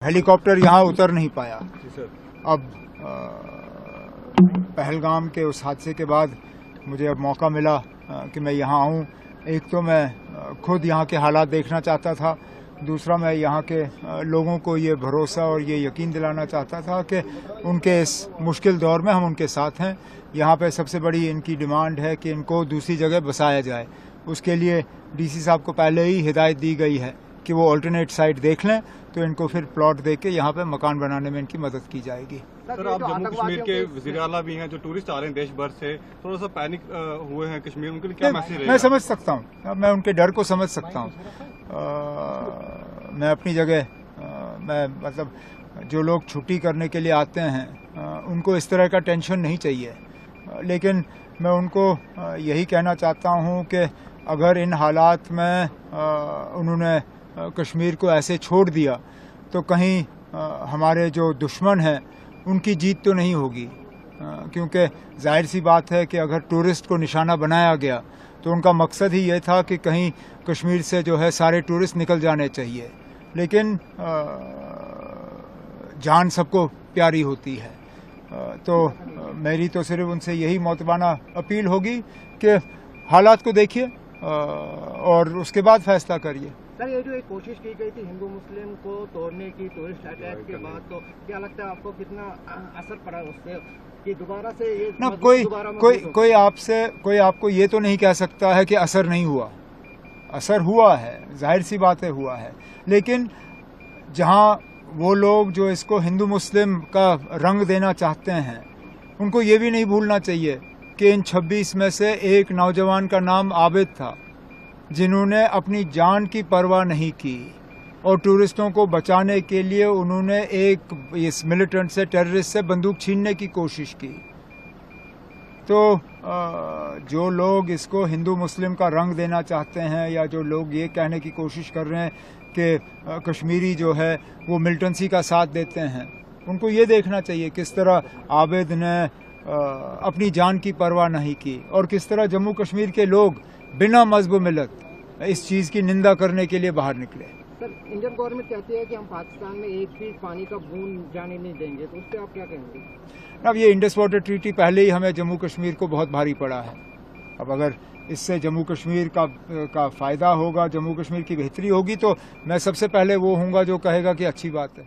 ہیلی copter یہاں اتر نہیں پایا. اب پہلگام کے اس حادثے کے بعد مجھے اب موقع ملا کہ میں یہاں آؤں. ایک تو میں خود یہاں کے حالات دیکھنا چاہتا تھا, دوسرا میں یہاں کے لوگوں کو یہ بھروسہ اور یہ یقین دلانا چاہتا تھا کہ ان کے اس مشکل دور میں ہم ان کے ساتھ ہیں. یہاں پہ سب سے بڑی ان کی ڈیمانڈ ہے کہ ان کو دوسری جگہ بسایا جائے. اس کے لیے ڈی سی صاحب کو پہلے ہی ہدایت دی گئی ہے کہ وہ آلٹرنیٹ سائٹ دیکھ لیں تو ان کو پھر پلاٹ دے کے یہاں پہ مکان بنانے میں ان کی مدد کی جائے گی. سر, آپ جموں کشمیر کے وزیر اعلیٰ بھی ہیں, جو ٹورسٹ آ رہے ہیں دیش بھر سے, تھوڑا سا پینک ہوئے ہیں کشمیر, ان کے لیے کیا میسج رہے گا؟ میں سمجھ سکتا ہوں, میں ان کے ڈر کو سمجھ سکتا ہوں. میں اپنی جگہ میں مطلب جو لوگ چھٹی کرنے کے لیے آتے ہیں ان کو اس طرح کا ٹینشن نہیں چاہیے, لیکن میں ان کو یہی کہنا چاہتا ہوں کہ اگر ان حالات میں انہوں نے کشمیر کو ایسے چھوڑ دیا تو کہیں ہمارے جو دشمن ہیں ان کی جیت تو نہیں ہوگی, کیونکہ ظاہر سی بات ہے کہ اگر ٹورسٹ کو نشانہ بنایا گیا تو ان کا مقصد ہی یہ تھا کہ کہیں کشمیر سے جو ہے سارے ٹورسٹ نکل جانے چاہیے. لیکن جان سب کو پیاری ہوتی ہے, تو میری تو صرف ان سے یہی معتبانہ اپیل ہوگی کہ حالات کو دیکھیے اور اس کے بعد فیصلہ کریے. سر, یہ جو ایک کوشش کی گئی تھی ہندو مسلم کو توڑنے کی ٹورسٹ اٹیک کے بعد, تو کیا لگتا ہے آپ کو کتنا اثر پڑا اس سے کہ دوبارہ سے یہ کوئی آپ کو یہ تو نہیں کہہ سکتا ہے کہ اثر نہیں ہوا. اثر ہوا ہے, ظاہر سی بات ہے ہوا ہے, لیکن جہاں وہ لوگ جو اس کو ہندو مسلم کا رنگ دینا چاہتے ہیں ان کو یہ بھی نہیں بھولنا چاہیے کہ ان 26 میں سے ایک نوجوان کا نام عابد تھا جنہوں نے اپنی جان کی پرواہ نہیں کی اور ٹورسٹوں کو بچانے کے لیے انہوں نے ایک اس ملیٹنٹ سے, ٹیررسٹ سے بندوق چھیننے کی کوشش کی. تو جو لوگ اس کو ہندو مسلم کا رنگ دینا چاہتے ہیں یا جو لوگ یہ کہنے کی کوشش کر رہے ہیں کہ کشمیری جو ہے وہ ملٹنسی کا ساتھ دیتے ہیں, ان کو یہ دیکھنا چاہیے کس طرح عابد نے اپنی جان کی پرواہ نہیں کی اور کس طرح جموں کشمیر کے لوگ بنا مذہب و ملت اس چیز کی نندا کرنے کے لیے باہر نکلے. سر, انڈین گورنمنٹ کہتی ہے کہ ہم پاکستان میں ایک بھی پانی کا بوند جانے نہیں دیں گے, تو اس پہ آپ کیا کہیں گے؟ اب یہ انڈس واٹر ٹریٹی پہلے ہی ہمیں جموں کشمیر کو بہت بھاری پڑا ہے. اب اگر اس سے جموں کشمیر کا فائدہ ہوگا, جموں کشمیر کی بہتری ہوگی, تو میں سب سے پہلے وہ ہوں گا جو کہے گا کہ اچھی بات ہے.